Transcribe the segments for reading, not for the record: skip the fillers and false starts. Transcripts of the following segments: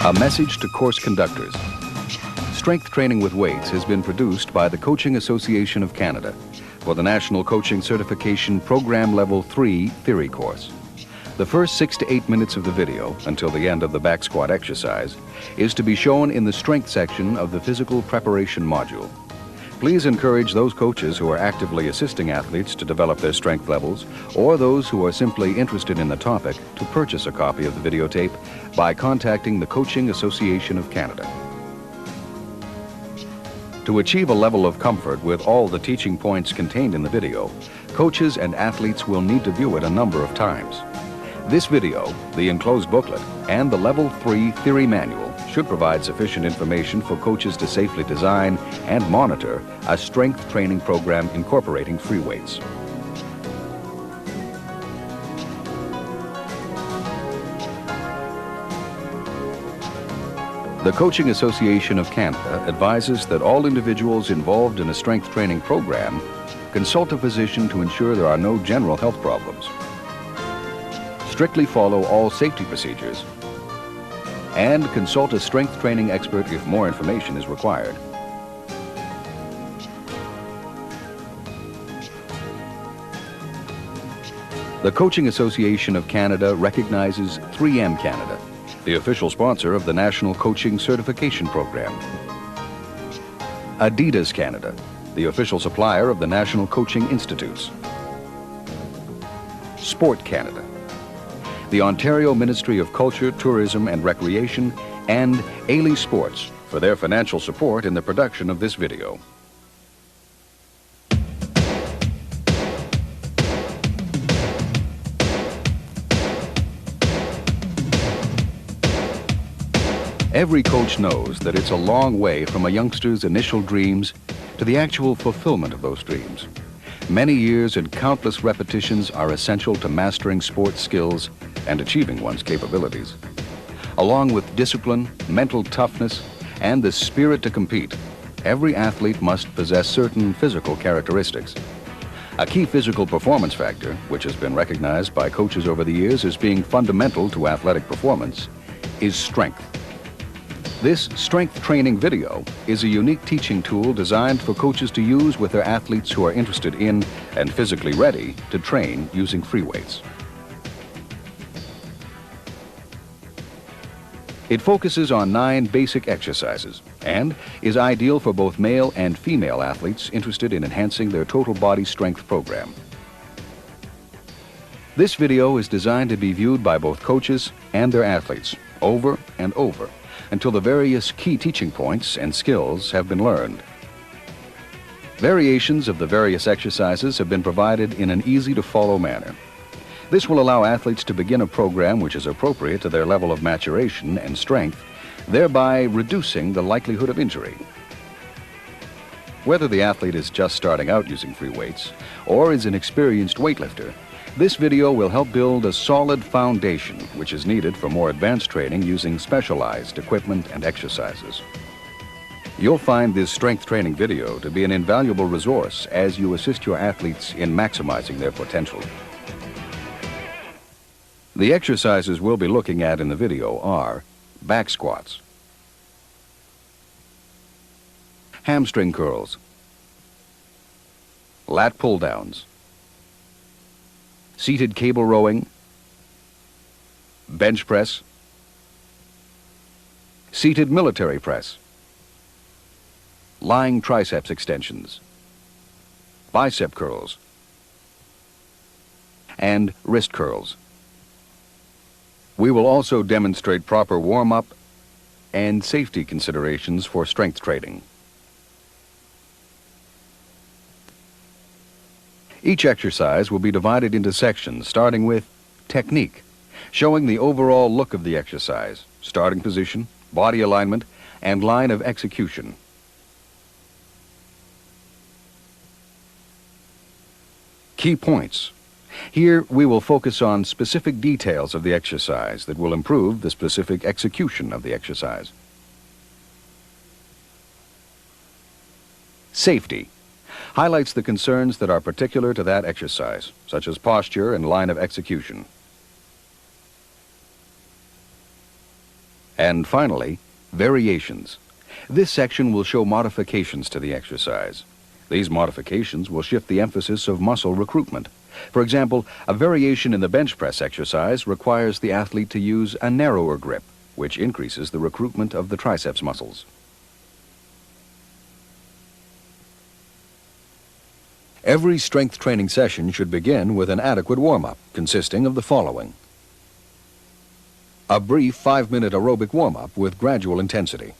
A message to course conductors. Strength training with weights has been produced by the Coaching Association of Canada for the National Coaching Certification Program Level 3 Theory course. The first 6 to 8 minutes of the video, until the end of the back squat exercise, is to be shown in the strength section of the physical preparation module. Please encourage those coaches who are actively assisting athletes to develop their strength levels, or those who are simply interested in the topic, to purchase a copy of the videotape by contacting the Coaching Association of Canada. To achieve a level of comfort with all the teaching points contained in the video, coaches and athletes will need to view it a number of times. This video, the enclosed booklet, and the Level 3 Theory Manual should provide sufficient information for coaches to safely design and monitor a strength training program incorporating free weights. The Coaching Association of Canada advises that all individuals involved in a strength training program consult a physician to ensure there are no general health problems. Strictly follow all safety procedures, and consult a strength training expert if more information is required. The Coaching Association of Canada recognizes 3M Canada, the official sponsor of the National Coaching Certification Program. Adidas Canada, the official supplier of the National Coaching Institutes. Sport Canada, the Ontario Ministry of Culture, Tourism and Recreation, and Ailey Sports for their financial support in the production of this video. Every coach knows that it's a long way from a youngster's initial dreams to the actual fulfillment of those dreams. Many years and countless repetitions are essential to mastering sports skills and achieving one's capabilities. Along with discipline, mental toughness, and the spirit to compete, every athlete must possess certain physical characteristics. A key physical performance factor, which has been recognized by coaches over the years as being fundamental to athletic performance, is strength. This strength training video is a unique teaching tool designed for coaches to use with their athletes who are interested in and physically ready to train using free weights. It focuses on 9 basic exercises and is ideal for both male and female athletes interested in enhancing their total body strength program. This video is designed to be viewed by both coaches and their athletes over and over until the various key teaching points and skills have been learned. Variations of the various exercises have been provided in an easy-to-follow manner. This will allow athletes to begin a program which is appropriate to their level of maturation and strength, thereby reducing the likelihood of injury. Whether the athlete is just starting out using free weights or is an experienced weightlifter, this video will help build a solid foundation which is needed for more advanced training using specialized equipment and exercises. You'll find this strength training video to be an invaluable resource as you assist your athletes in maximizing their potential. The exercises we'll be looking at in the video are back squats, hamstring curls, lat pull-downs, seated cable rowing, bench press, seated military press, lying triceps extensions, bicep curls, and wrist curls. We will also demonstrate proper warm-up and safety considerations for strength training. Each exercise will be divided into sections, starting with technique, showing the overall look of the exercise, starting position, body alignment, and line of execution. Key points. Here we will focus on specific details of the exercise that will improve the specific execution of the exercise. Safety highlights the concerns that are particular to that exercise, such as posture and line of execution. And finally, variations. This section will show modifications to the exercise. These modifications will shift the emphasis of muscle recruitment. For example, a variation in the bench press exercise requires the athlete to use a narrower grip, which increases the recruitment of the triceps muscles. Every strength training session should begin with an adequate warm-up consisting of the following. A brief 5-minute aerobic warm-up with gradual intensity.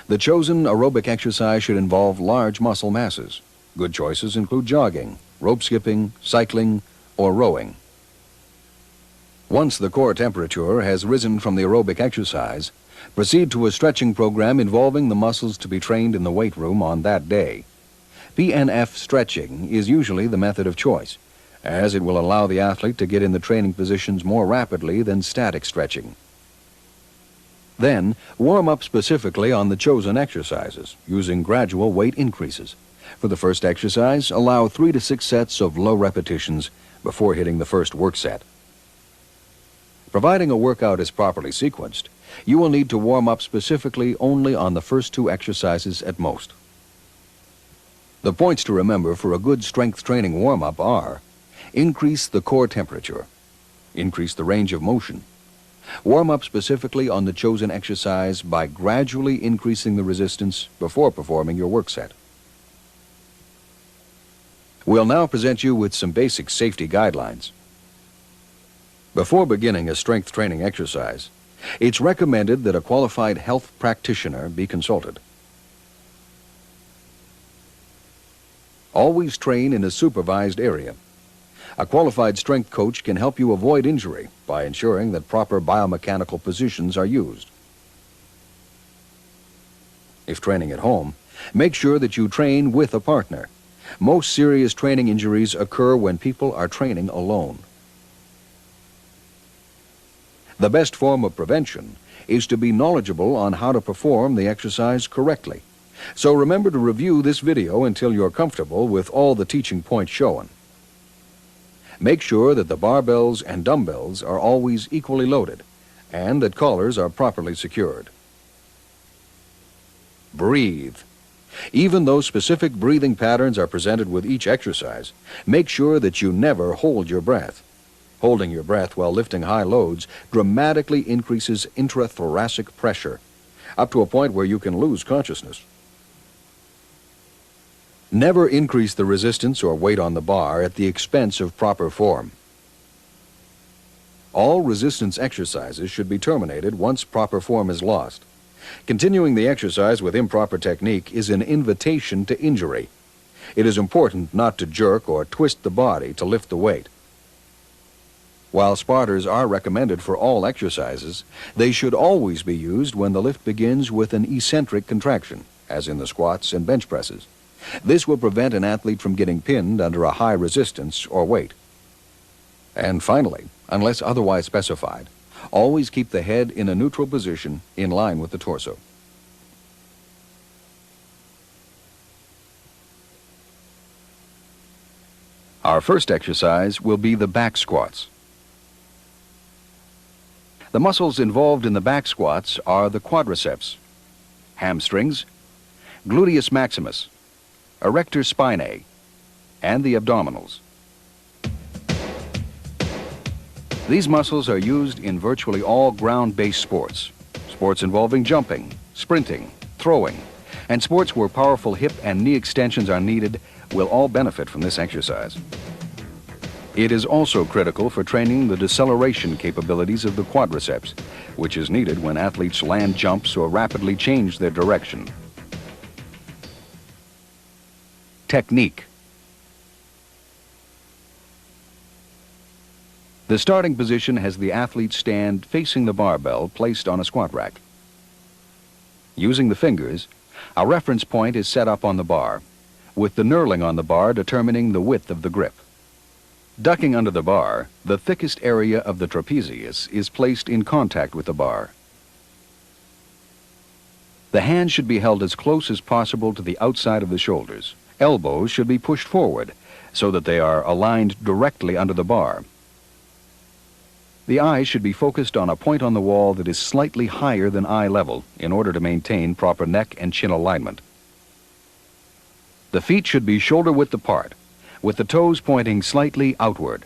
The chosen aerobic exercise should involve large muscle masses. Good choices include jogging, rope skipping, cycling, or rowing. Once the core temperature has risen from the aerobic exercise, proceed to a stretching program involving the muscles to be trained in the weight room on that day. PNF stretching is usually the method of choice, as it will allow the athlete to get in the training positions more rapidly than static stretching. Then, warm up specifically on the chosen exercises, using gradual weight increases. For the first exercise, allow 3 to 6 sets of low repetitions before hitting the first work set. Providing a workout is properly sequenced, you will need to warm up specifically only on the first 2 exercises at most. The points to remember for a good strength training warm-up are: increase the core temperature, increase the range of motion, warm up specifically on the chosen exercise by gradually increasing the resistance before performing your work set. We'll now present you with some basic safety guidelines. Before beginning a strength training exercise, it's recommended that a qualified health practitioner be consulted. Always train in a supervised area. A qualified strength coach can help you avoid injury by ensuring that proper biomechanical positions are used. If training at home, make sure that you train with a partner. Most serious training injuries occur when people are training alone. The best form of prevention is to be knowledgeable on how to perform the exercise correctly. So remember to review this video until you're comfortable with all the teaching points shown. Make sure that the barbells and dumbbells are always equally loaded and that collars are properly secured. Breathe. Even though specific breathing patterns are presented with each exercise, make sure that you never hold your breath. Holding your breath while lifting high loads dramatically increases intrathoracic pressure, up to a point where you can lose consciousness. Never increase the resistance or weight on the bar at the expense of proper form. All resistance exercises should be terminated once proper form is lost. Continuing the exercise with improper technique is an invitation to injury. It is important not to jerk or twist the body to lift the weight. While spotters are recommended for all exercises, they should always be used when the lift begins with an eccentric contraction, as in the squats and bench presses. This will prevent an athlete from getting pinned under a high resistance or weight. And finally, unless otherwise specified, always keep the head in a neutral position in line with the torso. Our first exercise will be the back squats. The muscles involved in the back squats are the quadriceps, hamstrings, gluteus maximus, erector spinae, and the abdominals. These muscles are used in virtually all ground-based sports, sports involving jumping, sprinting, throwing, and sports where powerful hip and knee extensions are needed will all benefit from this exercise. It is also critical for training the deceleration capabilities of the quadriceps, which is needed when athletes land jumps or rapidly change their direction. Technique. The starting position has the athlete stand facing the barbell placed on a squat rack. Using the fingers, a reference point is set up on the bar, with the knurling on the bar determining the width of the grip. Ducking under the bar, the thickest area of the trapezius is placed in contact with the bar. The hands should be held as close as possible to the outside of the shoulders. Elbows should be pushed forward so that they are aligned directly under the bar. The eyes should be focused on a point on the wall that is slightly higher than eye level in order to maintain proper neck and chin alignment. The feet should be shoulder-width apart, with the toes pointing slightly outward.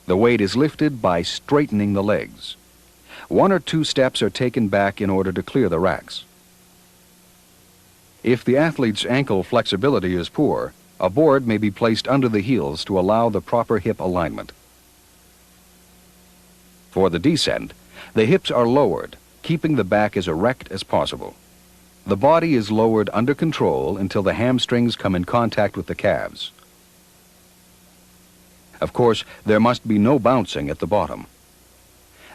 The weight is lifted by straightening the legs. 1 or 2 steps are taken back in order to clear the racks. If the athlete's ankle flexibility is poor, a board may be placed under the heels to allow the proper hip alignment. For the descent, the hips are lowered, keeping the back as erect as possible. The body is lowered under control until the hamstrings come in contact with the calves. Of course, there must be no bouncing at the bottom.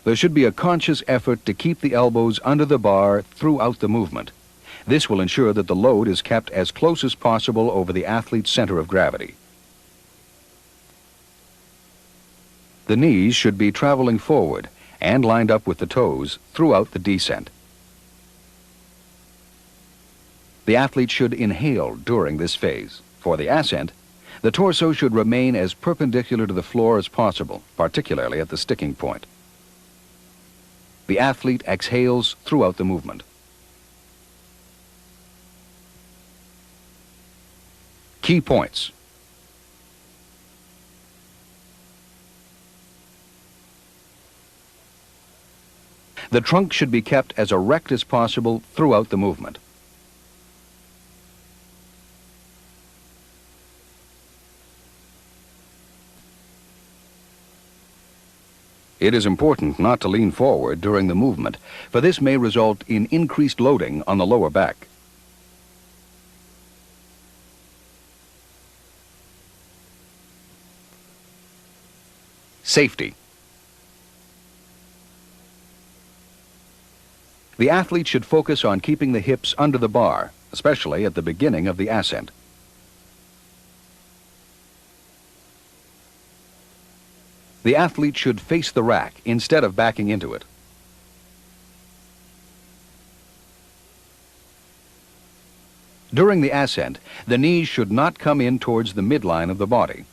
There should be a conscious effort to keep the elbows under the bar throughout the movement. This will ensure that the load is kept as close as possible over the athlete's center of gravity. The knees should be traveling forward and lined up with the toes throughout the descent. The athlete should inhale during this phase. For the ascent, the torso should remain as perpendicular to the floor as possible, particularly at the sticking point. The athlete exhales throughout the movement. Key points. The trunk should be kept as erect as possible throughout the movement. It is important not to lean forward during the movement, for this may result in increased loading on the lower back. Safety. The athlete should focus on keeping the hips under the bar, especially at the beginning of the ascent. The athlete should face the rack instead of backing into it. During the ascent, the knees should not come in towards the midline of the body.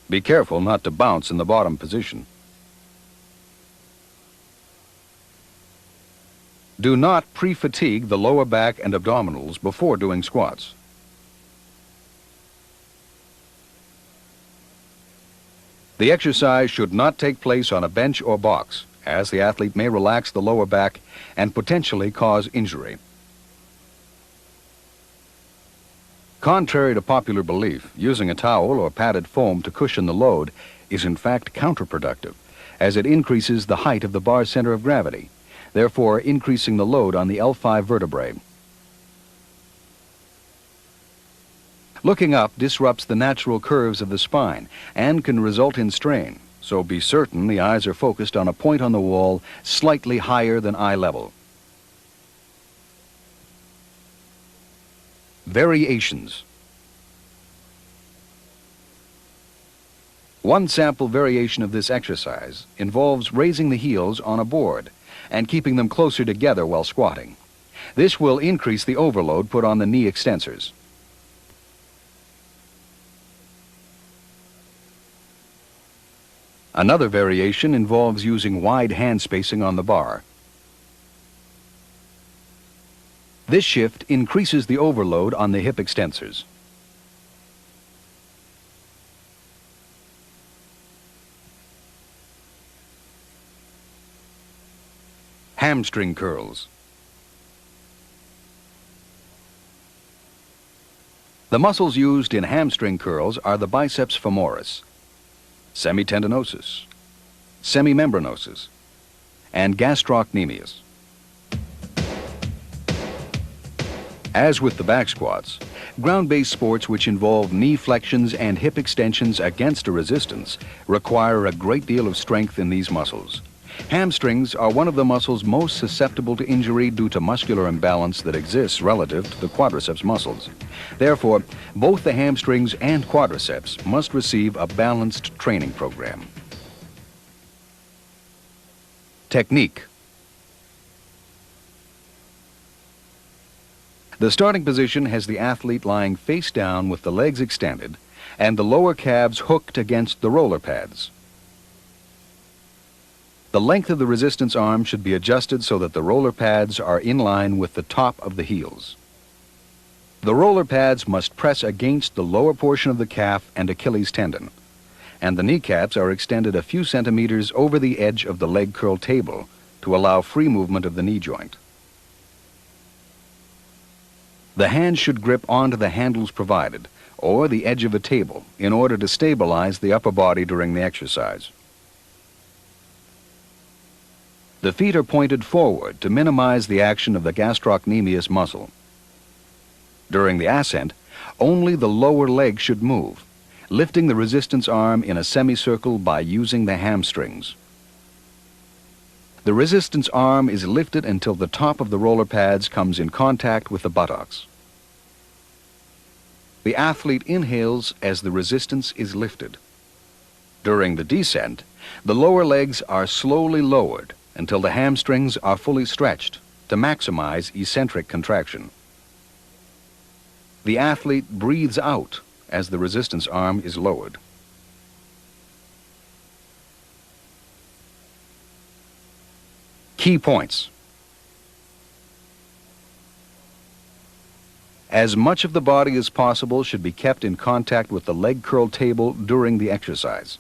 Be careful not to bounce in the bottom position. Do not pre-fatigue the lower back and abdominals before doing squats. The exercise should not take place on a bench or box, as the athlete may relax the lower back and potentially cause injury. Contrary to popular belief, using a towel or padded foam to cushion the load is in fact counterproductive, as it increases the height of the bar's center of gravity, therefore increasing the load on the L5 vertebrae. Looking up disrupts the natural curves of the spine and can result in strain, so be certain the eyes are focused on a point on the wall slightly higher than eye level. Variations. One sample variation of this exercise involves raising the heels on a board and keeping them closer together while squatting. This will increase the overload put on the knee extensors. Another variation involves using wide hand spacing on the bar. This shift increases the overload on the hip extensors. Hamstring curls. The muscles used in hamstring curls are the biceps femoris, semitendinosus, semimembranosus, and gastrocnemius. As with the back squats, ground-based sports which involve knee flexions and hip extensions against a resistance require a great deal of strength in these muscles. Hamstrings are one of the muscles most susceptible to injury due to muscular imbalance that exists relative to the quadriceps muscles. Therefore, both the hamstrings and quadriceps must receive a balanced training program. Technique. The starting position has the athlete lying face down with the legs extended and the lower calves hooked against the roller pads. The length of the resistance arm should be adjusted so that the roller pads are in line with the top of the heels. The roller pads must press against the lower portion of the calf and Achilles tendon, and the kneecaps are extended a few centimeters over the edge of the leg curl table to allow free movement of the knee joint. The hands should grip onto the handles provided, or the edge of a table, in order to stabilize the upper body during the exercise. The feet are pointed forward to minimize the action of the gastrocnemius muscle. During the ascent, only the lower leg should move, lifting the resistance arm in a semicircle by using the hamstrings. The resistance arm is lifted until the top of the roller pads comes in contact with the buttocks. The athlete inhales as the resistance is lifted. During the descent, the lower legs are slowly lowered until the hamstrings are fully stretched to maximize eccentric contraction. The athlete breathes out as the resistance arm is lowered. Key points. As much of the body as possible should be kept in contact with the leg curl table during the exercise.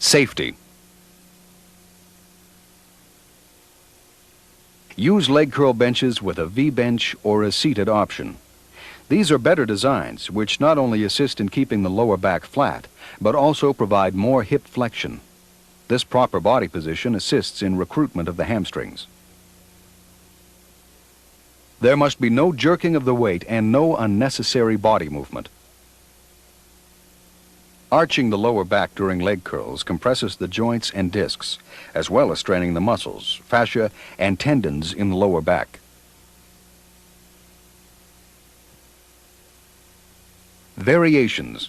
Safety. Use leg curl benches with a V-bench or a seated option. These are better designs which not only assist in keeping the lower back flat, but also provide more hip flexion. This proper body position assists in recruitment of the hamstrings. There must be no jerking of the weight and no unnecessary body movement. Arching the lower back during leg curls compresses the joints and discs, as well as straining the muscles, fascia, and tendons in the lower back. Variations.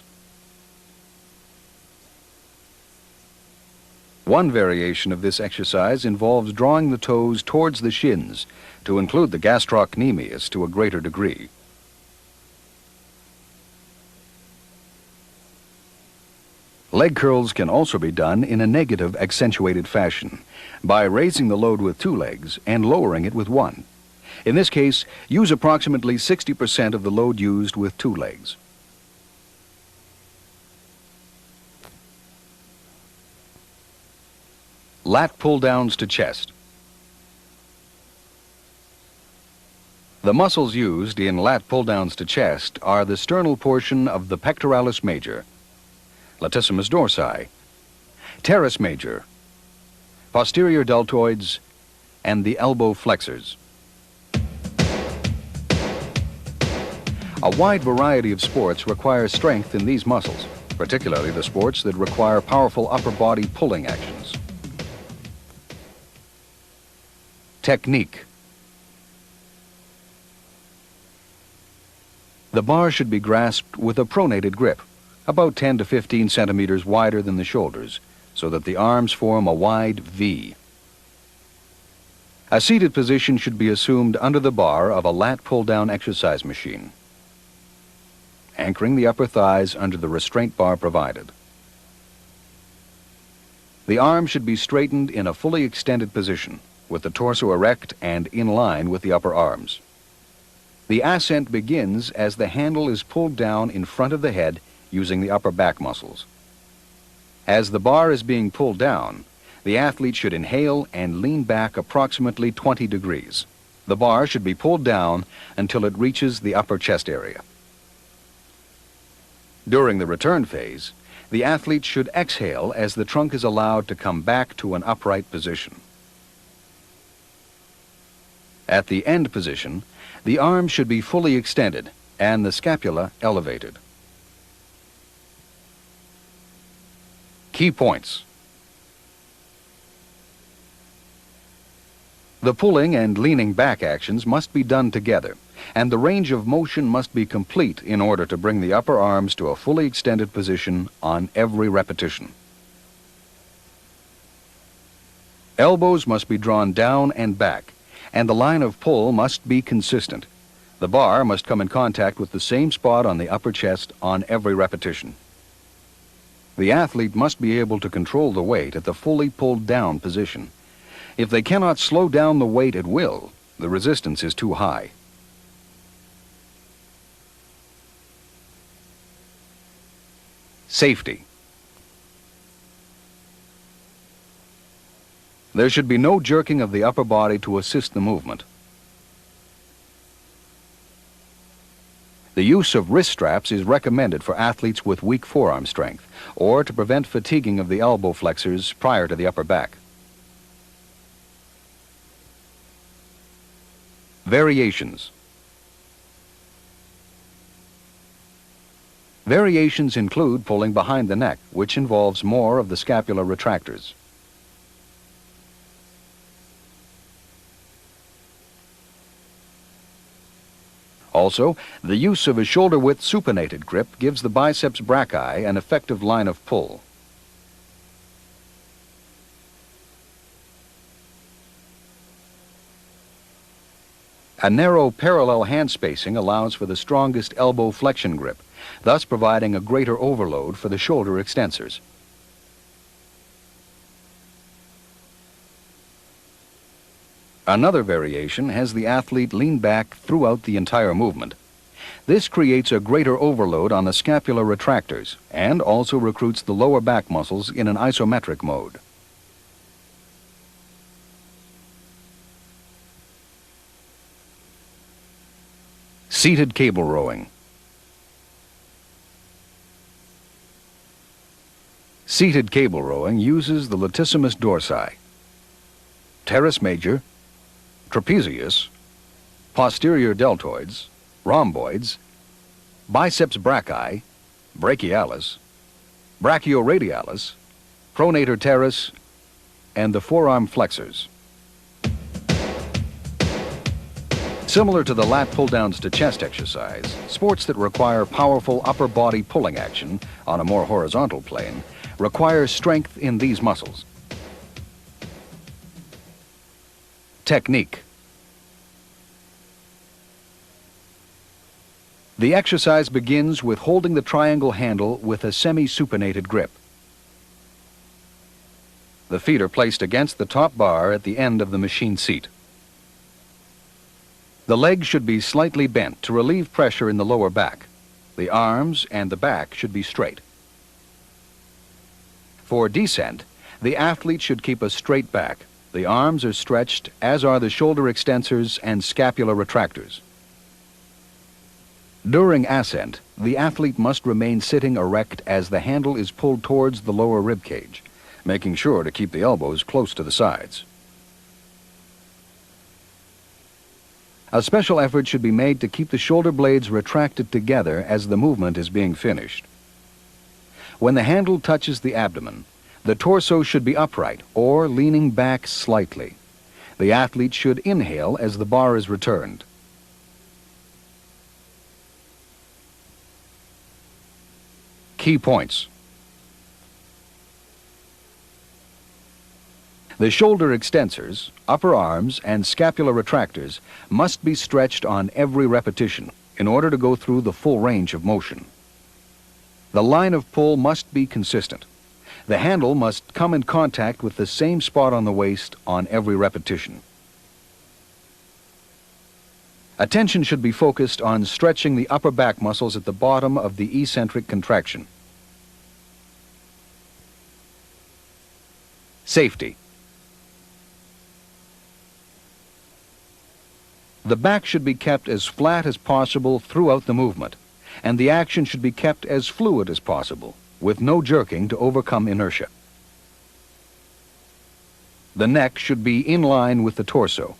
One variation of this exercise involves drawing the toes towards the shins to include the gastrocnemius to a greater degree. Leg curls can also be done in a negative accentuated fashion by raising the load with two legs and lowering it with one. In this case, use approximately 60% of the load used with two legs. Lat pull-downs to chest. The muscles used in lat pull-downs to chest are the sternal portion of the pectoralis major, latissimus dorsi, teres major, posterior deltoids, and the elbow flexors. A wide variety of sports require strength in these muscles, particularly the sports that require powerful upper body pulling actions. Technique. The bar should be grasped with a pronated grip, about 10 to 15 centimeters wider than the shoulders, so that the arms form a wide V. A seated position should be assumed under the bar of a lat pull-down exercise machine, anchoring the upper thighs under the restraint bar provided. The arm should be straightened in a fully extended position, with the torso erect and in line with the upper arms. The ascent begins as the handle is pulled down in front of the head using the upper back muscles. As the bar is being pulled down, the athlete should inhale and lean back approximately 20 degrees. The bar should be pulled down until it reaches the upper chest area. During the return phase, the athlete should exhale as the trunk is allowed to come back to an upright position. At the end position, the arms should be fully extended and the scapula elevated. Key points. The pulling and leaning back actions must be done together, and the range of motion must be complete in order to bring the upper arms to a fully extended position on every repetition. Elbows must be drawn down and back, and the line of pull must be consistent. The bar must come in contact with the same spot on the upper chest on every repetition. The athlete must be able to control the weight at the fully pulled down position. If they cannot slow down the weight at will, the resistance is too high. Safety. There should be no jerking of the upper body to assist the movement. The use of wrist straps is recommended for athletes with weak forearm strength or to prevent fatiguing of the elbow flexors prior to the upper back. Variations. Variations include pulling behind the neck, which involves more of the scapular retractors. Also, the use of a shoulder-width supinated grip gives the biceps brachii an effective line of pull. A narrow parallel hand spacing allows for the strongest elbow flexion grip, thus providing a greater overload for the shoulder extensors. Another variation has the athlete lean back throughout the entire movement. This creates a greater overload on the scapular retractors and also recruits the lower back muscles in an isometric mode. Seated cable rowing. Seated cable rowing uses the latissimus dorsi, teres major, trapezius, posterior deltoids, rhomboids, biceps brachii, brachialis, brachioradialis, pronator teres, and the forearm flexors. Similar to the lat pull-downs to chest exercise, sports that require powerful upper body pulling action on a more horizontal plane require strength in these muscles. Technique. The exercise begins with holding the triangle handle with a semi-supinated grip. The feet are placed against the top bar at the end of the machine seat. The legs should be slightly bent to relieve pressure in the lower back. The arms and the back should be straight. For descent, the athlete should keep a straight back. The arms are stretched, as are the shoulder extensors and scapular retractors. During ascent, the athlete must remain sitting erect as the handle is pulled towards the lower rib cage, making sure to keep the elbows close to the sides. A special effort should be made to keep the shoulder blades retracted together as the movement is being finished. When the handle touches the abdomen, the torso should be upright or leaning back slightly. The athlete should inhale as the bar is returned. Key points. The shoulder extensors, upper arms, and scapular retractors must be stretched on every repetition in order to go through the full range of motion. The line of pull must be consistent. The handle must come in contact with the same spot on the waist on every repetition. Attention should be focused on stretching the upper back muscles at the bottom of the eccentric contraction. Safety. The back should be kept as flat as possible throughout the movement, and the action should be kept as fluid as possible, with no jerking to overcome inertia. The neck should be in line with the torso.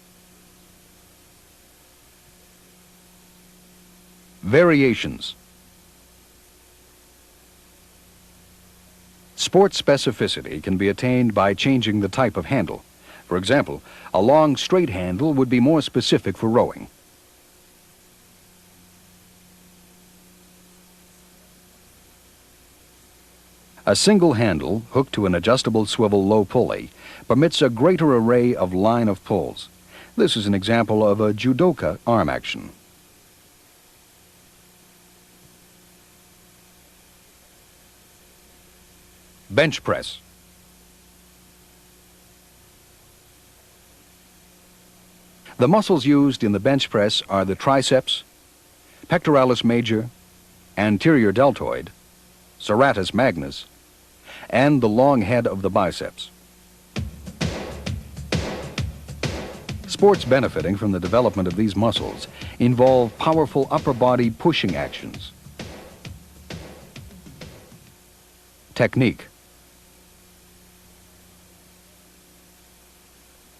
Variations. Sport specificity can be attained by changing the type of handle. For example, a long straight handle would be more specific for rowing. A single handle, hooked to an adjustable swivel low pulley, permits a greater array of line of pulls. This is an example of a judoka arm action. Bench press. The muscles used in the bench press are the triceps, pectoralis major, anterior deltoid, serratus magnus, and the long head of the biceps. Sports benefiting from the development of these muscles involve powerful upper body pushing actions. Technique.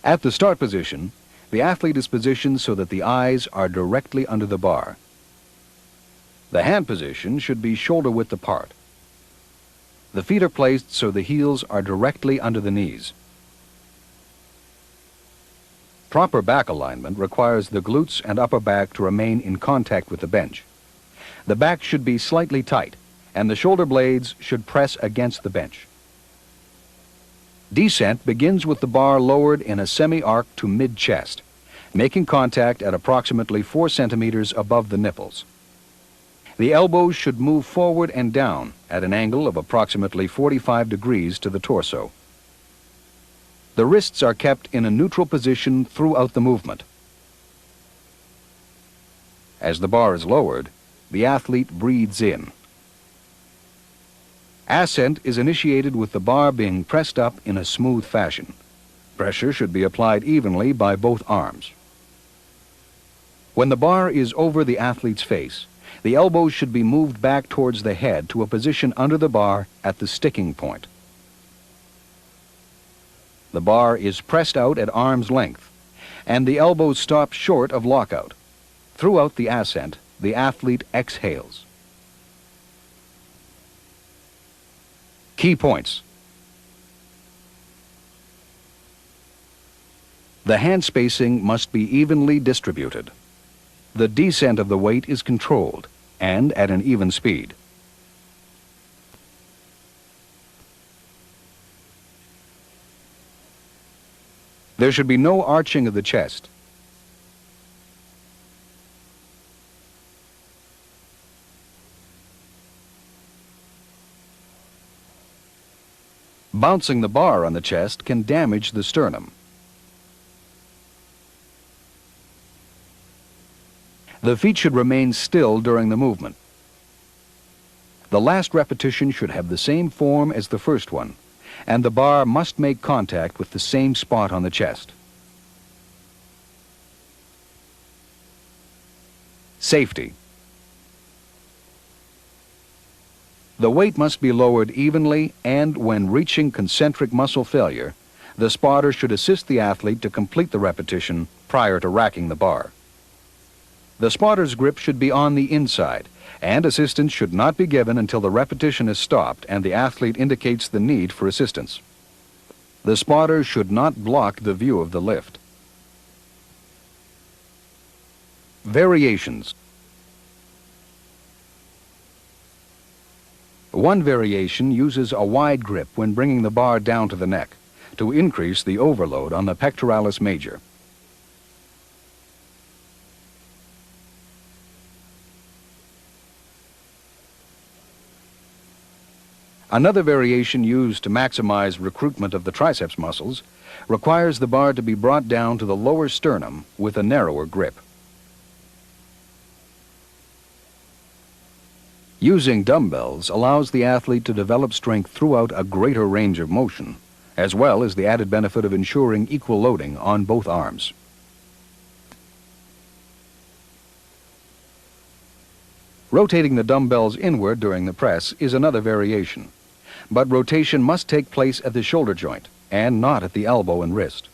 At the start position, the athlete is positioned so that the eyes are directly under the bar. The hand position should be shoulder width apart. The feet are placed so the heels are directly under the knees. Proper back alignment requires the glutes and upper back to remain in contact with the bench. The back should be slightly tight, and the shoulder blades should press against the bench. Descent begins with the bar lowered in a semi-arc to mid-chest, making contact at approximately 4 centimeters above the nipples. The elbows should move forward and down at an angle of approximately 45 degrees to the torso. The wrists are kept in a neutral position throughout the movement. As the bar is lowered, the athlete breathes in. Ascent is initiated with the bar being pressed up in a smooth fashion. Pressure should be applied evenly by both arms. When the bar is over the athlete's face, the elbows should be moved back towards the head to a position under the bar at the sticking point. The bar is pressed out at arm's length, and the elbows stop short of lockout. Throughout the ascent, the athlete exhales. Key points. The hand spacing must be evenly distributed. The descent of the weight is controlled and at an even speed. There should be no arching of the chest. Bouncing the bar on the chest can damage the sternum. The feet should remain still during the movement. The last repetition should have the same form as the first one, and the bar must make contact with the same spot on the chest. Safety. The weight must be lowered evenly, and when reaching concentric muscle failure, the spotter should assist the athlete to complete the repetition prior to racking the bar. The spotter's grip should be on the inside, and assistance should not be given until the repetition is stopped and the athlete indicates the need for assistance. The spotter should not block the view of the lift. Variations. One variation uses a wide grip when bringing the bar down to the neck to increase the overload on the pectoralis major. Another variation used to maximize recruitment of the triceps muscles requires the bar to be brought down to the lower sternum with a narrower grip. Using dumbbells allows the athlete to develop strength throughout a greater range of motion, as well as the added benefit of ensuring equal loading on both arms. Rotating the dumbbells inward during the press is another variation, but rotation must take place at the shoulder joint and not at the elbow and wrist.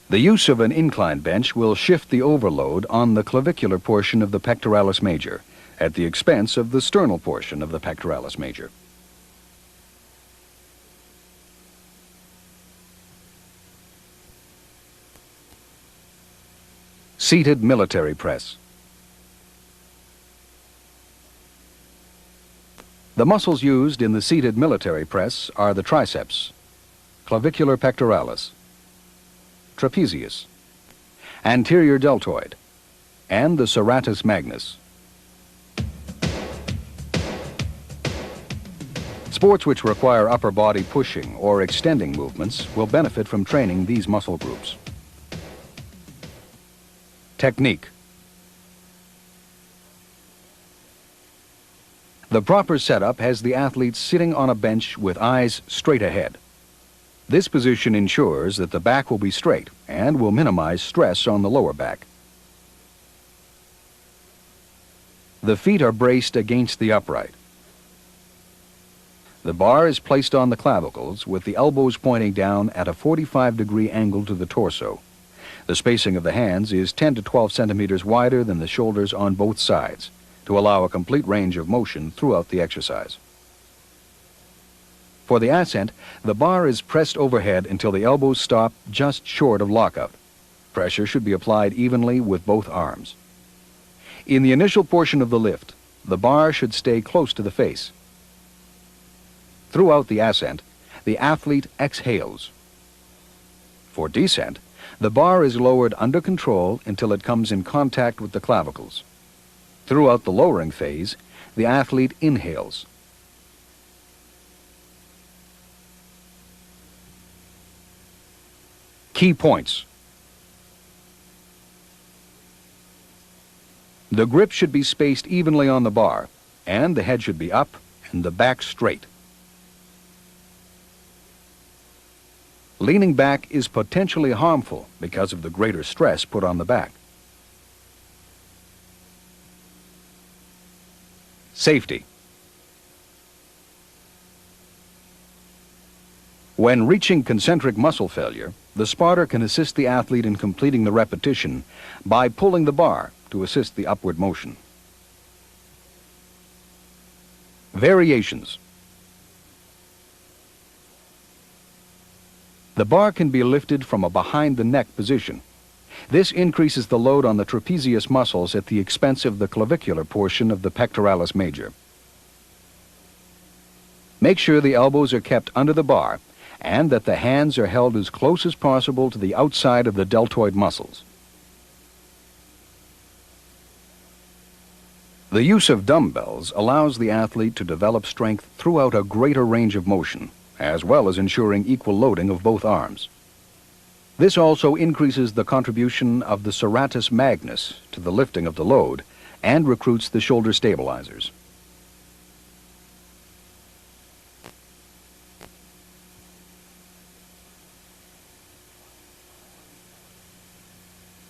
The use of an incline bench will shift the overload on the clavicular portion of the pectoralis major at the expense of the sternal portion of the pectoralis major. Seated military press. The muscles used in the seated military press are the triceps, clavicular pectoralis, trapezius, anterior deltoid, and the serratus magnus. Sports which require upper body pushing or extending movements will benefit from training these muscle groups. Technique. The proper setup has the athlete sitting on a bench with eyes straight ahead. This position ensures that the back will be straight and will minimize stress on the lower back. The feet are braced against the upright. The bar is placed on the clavicles with the elbows pointing down at a 45-degree angle to the torso. The spacing of the hands is 10 to 12 centimeters wider than the shoulders on both sides to allow a complete range of motion throughout the exercise. For the ascent, the bar is pressed overhead until the elbows stop just short of lockout. Pressure should be applied evenly with both arms. In the initial portion of the lift, the bar should stay close to the face. Throughout the ascent, the athlete exhales. For descent, the bar is lowered under control until it comes in contact with the clavicles. Throughout the lowering phase, the athlete inhales. Key points. The grip should be spaced evenly on the bar, and the head should be up and the back straight. Leaning back is potentially harmful because of the greater stress put on the back. Safety. When reaching concentric muscle failure, the spotter can assist the athlete in completing the repetition by pulling the bar to assist the upward motion. Variations. The bar can be lifted from a behind-the-neck position. This increases the load on the trapezius muscles at the expense of the clavicular portion of the pectoralis major. Make sure the elbows are kept under the bar and that the hands are held as close as possible to the outside of the deltoid muscles. The use of dumbbells allows the athlete to develop strength throughout a greater range of motion, as well as ensuring equal loading of both arms. This also increases the contribution of the serratus magnus to the lifting of the load and recruits the shoulder stabilizers.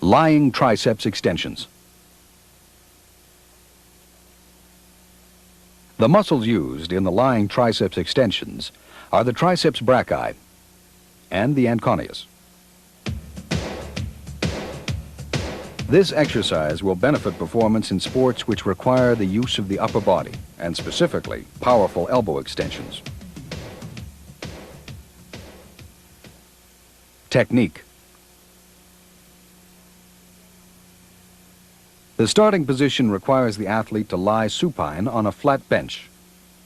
Lying triceps extensions. The muscles used in the lying triceps extensions are the triceps brachii and the anconeus. This exercise will benefit performance in sports which require the use of the upper body, and specifically, powerful elbow extensions. Technique. The starting position requires the athlete to lie supine on a flat bench.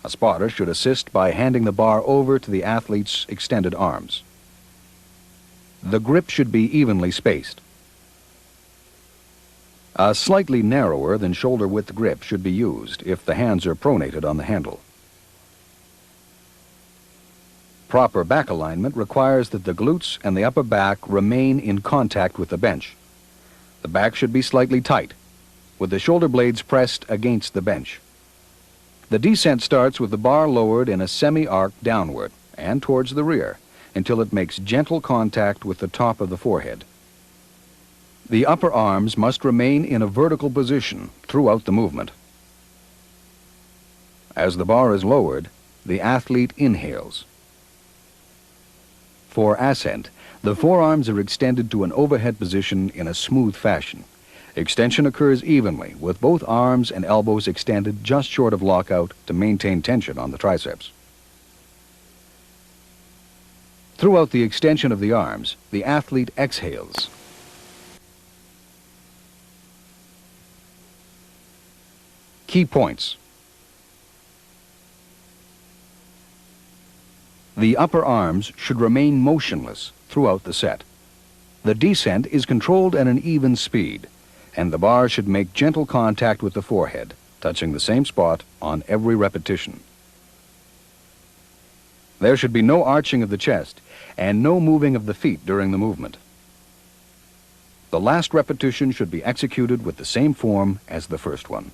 A spotter should assist by handing the bar over to the athlete's extended arms. The grip should be evenly spaced. A slightly narrower than shoulder-width grip should be used if the hands are pronated on the handle. Proper back alignment requires that the glutes and the upper back remain in contact with the bench. The back should be slightly tight, with the shoulder blades pressed against the bench. The descent starts with the bar lowered in a semi-arc downward and towards the rear until it makes gentle contact with the top of the forehead. The upper arms must remain in a vertical position throughout the movement. As the bar is lowered, the athlete inhales. For ascent, the forearms are extended to an overhead position in a smooth fashion. Extension occurs evenly, with both arms and elbows extended just short of lockout to maintain tension on the triceps. Throughout the extension of the arms, the athlete exhales. Key points. The upper arms should remain motionless throughout the set. The descent is controlled at an even speed, and the bar should make gentle contact with the forehead, touching the same spot on every repetition. There should be no arching of the chest and no moving of the feet during the movement. The last repetition should be executed with the same form as the first one.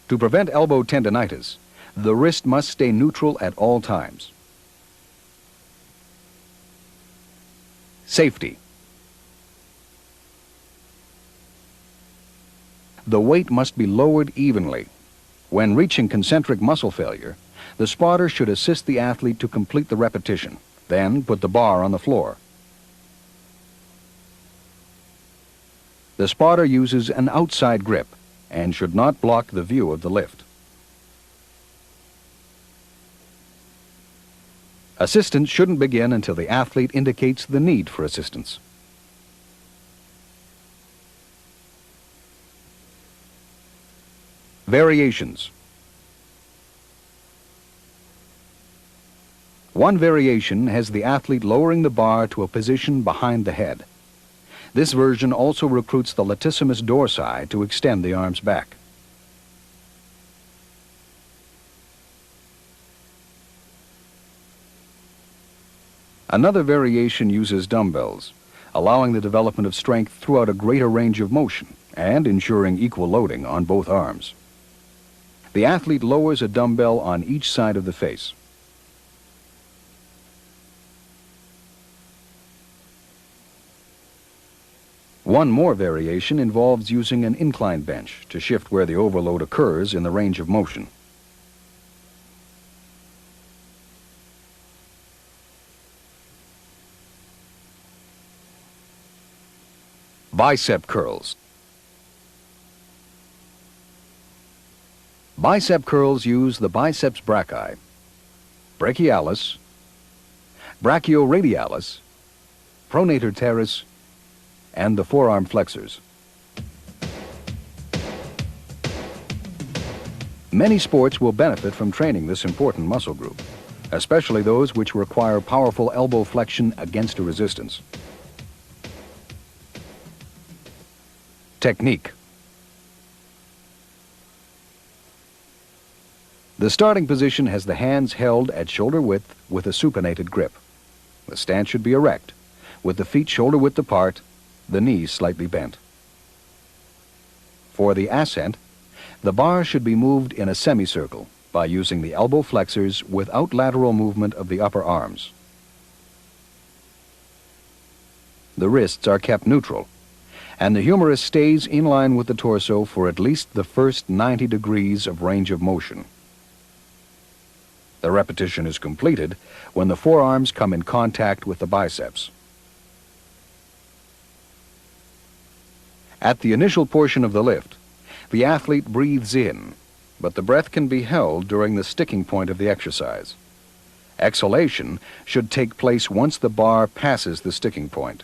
To prevent elbow tendinitis, the wrist must stay neutral at all times. Safety. The weight must be lowered evenly. When reaching concentric muscle failure, the spotter should assist the athlete to complete the repetition, then put the bar on the floor. The spotter uses an outside grip and should not block the view of the lift. Assistance shouldn't begin until the athlete indicates the need for assistance. Variations. One variation has the athlete lowering the bar to a position behind the head. This version also recruits the latissimus dorsi to extend the arms back. Another variation uses dumbbells, allowing the development of strength throughout a greater range of motion and ensuring equal loading on both arms. The athlete lowers a dumbbell on each side of the face. One more variation involves using an incline bench to shift where the overload occurs in the range of motion. Bicep curls. Bicep curls use the biceps brachii, brachialis, brachioradialis, pronator teres, and the forearm flexors. Many sports will benefit from training this important muscle group, especially those which require powerful elbow flexion against a resistance. Technique. The starting position has the hands held at shoulder width with a supinated grip. The stance should be erect, with the feet shoulder width apart, the knees slightly bent. For the ascent, the bar should be moved in a semicircle by using the elbow flexors without lateral movement of the upper arms. The wrists are kept neutral, and the humerus stays in line with the torso for at least the first 90 degrees of range of motion. The repetition is completed when the forearms come in contact with the biceps. At the initial portion of the lift, the athlete breathes in, but the breath can be held during the sticking point of the exercise. Exhalation should take place once the bar passes the sticking point.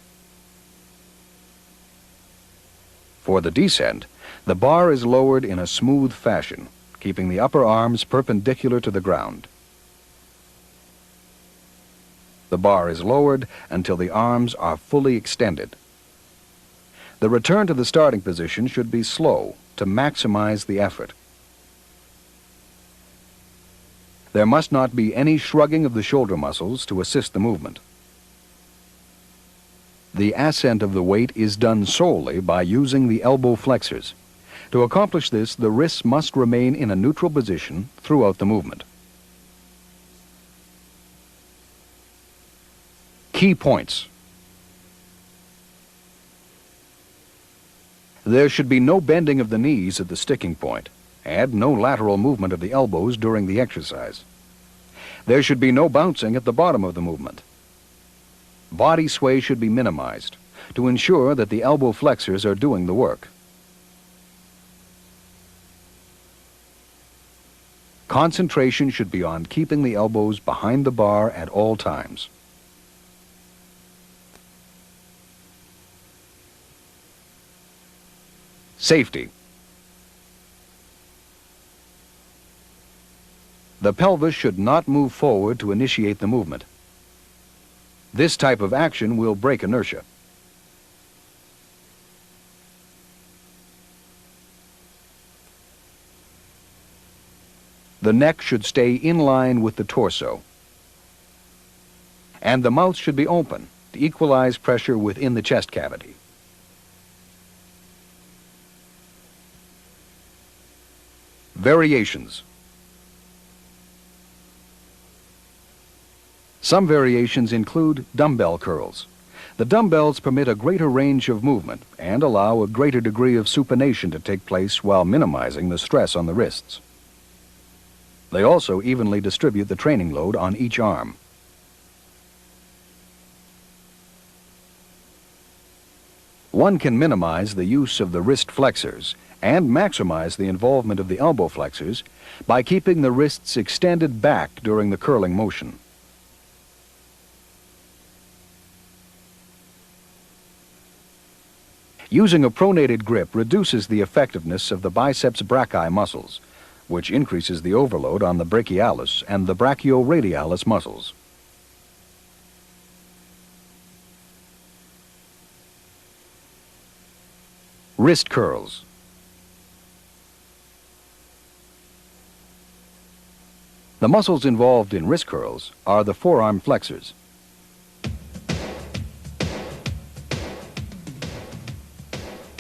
For the descent, the bar is lowered in a smooth fashion, keeping the upper arms perpendicular to the ground. The bar is lowered until the arms are fully extended. The return to the starting position should be slow to maximize the effort. There must not be any shrugging of the shoulder muscles to assist the movement. The ascent of the weight is done solely by using the elbow flexors. To accomplish this, the wrists must remain in a neutral position throughout the movement. Key points. There should be no bending of the knees at the sticking point, and no lateral movement of the elbows during the exercise. There should be no bouncing at the bottom of the movement. Body sway should be minimized to ensure that the elbow flexors are doing the work. Concentration should be on keeping the elbows behind the bar at all times. Safety. The pelvis should not move forward to initiate the movement. This type of action will break inertia. The neck should stay in line with the torso, and the mouth should be open to equalize pressure within the chest cavity. Variations. Some variations include dumbbell curls. The dumbbells permit a greater range of movement and allow a greater degree of supination to take place while minimizing the stress on the wrists. They also evenly distribute the training load on each arm. One can minimize the use of the wrist flexors and maximize the involvement of the elbow flexors by keeping the wrists extended back during the curling motion. Using a pronated grip reduces the effectiveness of the biceps brachii muscles, which increases the overload on the brachialis and the brachioradialis muscles. Wrist curls. The muscles involved in wrist curls are the forearm flexors.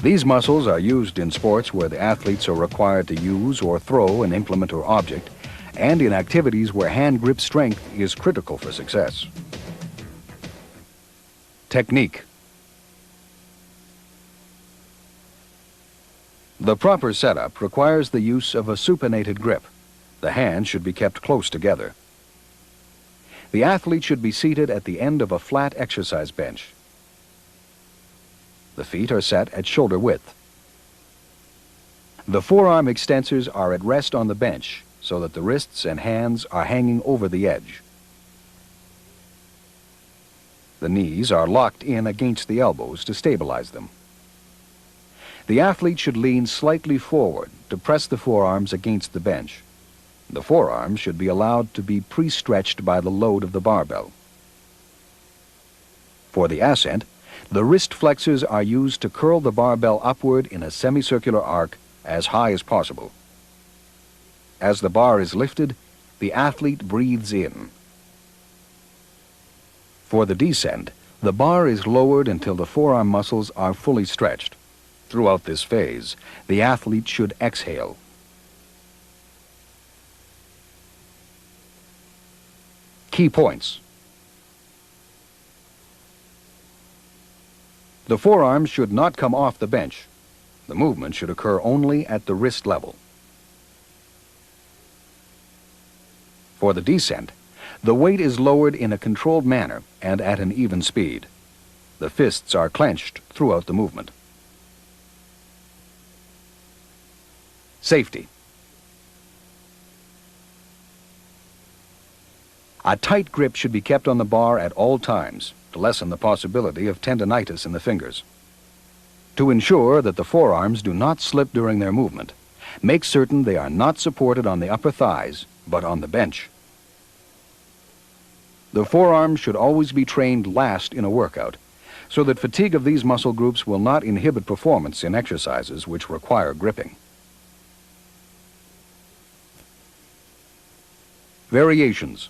These muscles are used in sports where the athletes are required to use or throw an implement or object, and in activities where hand grip strength is critical for success. Technique. The proper setup requires the use of a supinated grip. The hands should be kept close together. The athlete should be seated at the end of a flat exercise bench. The feet are set at shoulder width. The forearm extensors are at rest on the bench so that the wrists and hands are hanging over the edge. The knees are locked in against the elbows to stabilize them. The athlete should lean slightly forward to press the forearms against the bench. The forearms should be allowed to be pre-stretched by the load of the barbell. For the ascent, the wrist flexors are used to curl the barbell upward in a semicircular arc as high as possible. As the bar is lifted, the athlete breathes in. For the descent, the bar is lowered until the forearm muscles are fully stretched. Throughout this phase, the athlete should exhale. Key points. The forearms should not come off the bench. The movement should occur only at the wrist level. For the descent, the weight is lowered in a controlled manner and at an even speed. The fists are clenched throughout the movement. Safety. A tight grip should be kept on the bar at all times to lessen the possibility of tendinitis in the fingers. To ensure that the forearms do not slip during their movement, make certain they are not supported on the upper thighs, but on the bench. The forearms should always be trained last in a workout, so that fatigue of these muscle groups will not inhibit performance in exercises which require gripping. Variations.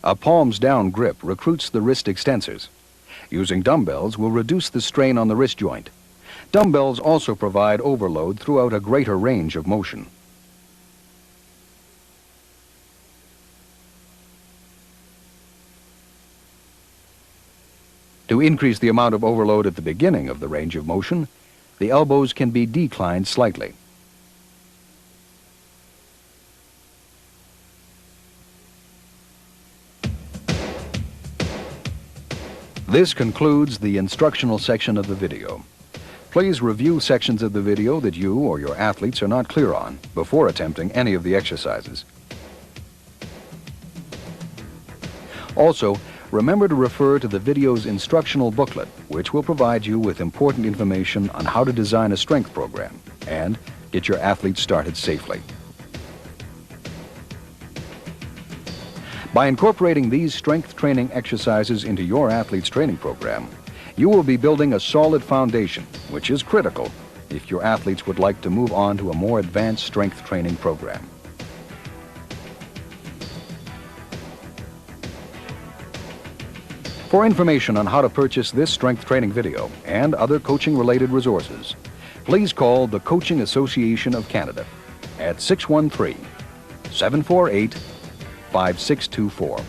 A palms-down grip recruits the wrist extensors. Using dumbbells will reduce the strain on the wrist joint. Dumbbells also provide overload throughout a greater range of motion. To increase the amount of overload at the beginning of the range of motion, the elbows can be declined slightly. This concludes the instructional section of the video. Please review sections of the video that you or your athletes are not clear on before attempting any of the exercises. Also, remember to refer to the video's instructional booklet, which will provide you with important information on how to design a strength program and get your athletes started safely. By incorporating these strength training exercises into your athlete's training program, you will be building a solid foundation, which is critical if your athletes would like to move on to a more advanced strength training program. For information on how to purchase this strength training video and other coaching-related resources, please call the Coaching Association of Canada at 613-748-5624.